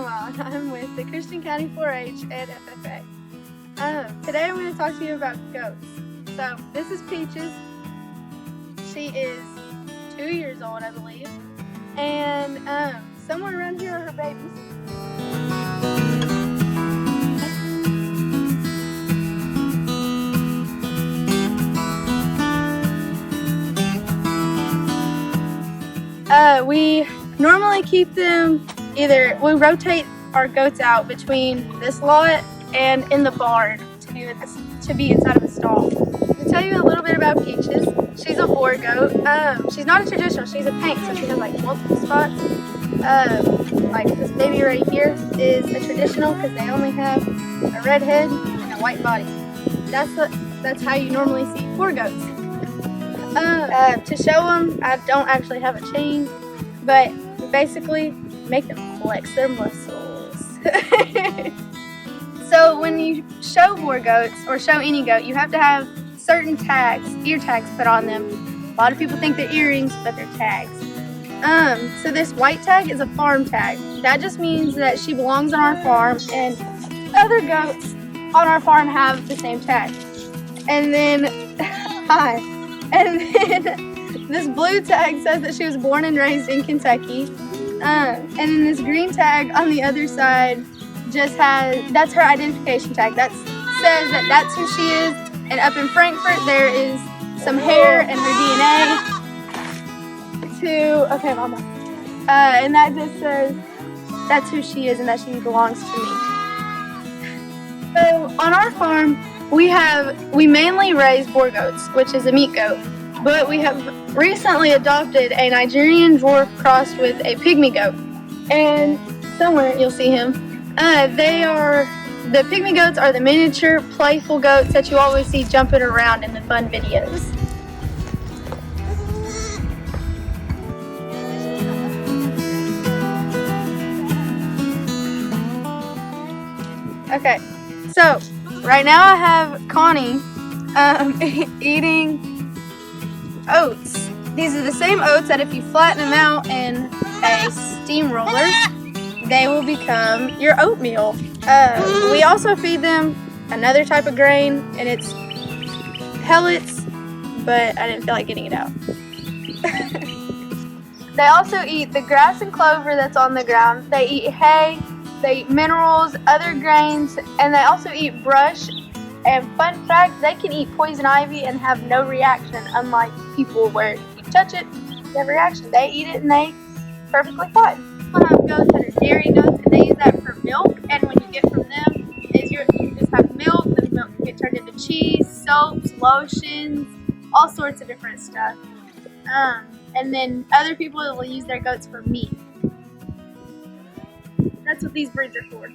Mama, and I'm with the Christian County 4-H and FFA. Today I'm going to talk to you about goats. So this is Peaches. She is 2 years old, I believe, and somewhere around here are her babies. We normally keep them we rotate our goats out between this lot and in the barn to be inside of a stall. To tell you a little bit about Peaches, she's a boar goat. She's not a traditional, she's a pink, so she has like multiple spots. Like this baby right here is a traditional because they only have a red head and a white body. That's how you normally see boar goats. To show them, I don't actually have a chain, but basically make them flex their muscles. So when you show boar goats or show any goat, you have to have certain tags, ear tags put on them. A lot of people think they're earrings, but they're tags. So this white tag is a farm tag. That just means that she belongs on our farm, and other goats on our farm have the same tag. And then, And then this blue tag says that she was born and raised in Kentucky. And then this green tag on the other side that's her identification tag. That says that that's who she is. And up in Frankfort, there is some hair and her DNA. Okay, Mama. And that just says that's who she is and that she belongs to me. So on our farm, we mainly raise boar goats, which is a meat goat, but we have recently adopted a Nigerian dwarf crossed with a pygmy goat, and somewhere you'll see him. The pygmy goats are the miniature, playful goats that you always see jumping around in the fun videos. Okay, so right now I have Connie eating oats. These are the same oats that if you flatten them out in a steamroller, they will become your oatmeal. We also feed them another type of grain, and it's pellets, but I didn't feel like getting it out. They also eat the grass and clover that's on the ground. They eat hay. They eat minerals, other grains, and they also eat brush. And fun fact, they can eat poison ivy and have no reaction, unlike people where you touch it, you have a reaction. They eat it and they perfectly fine. People have goats that are dairy goats, and they use that for milk. And when you get from them, you just have milk. The milk can get turned into cheese, soaps, lotions, all sorts of different stuff. And then other people will use their goats for meat. That's what these breeds are for.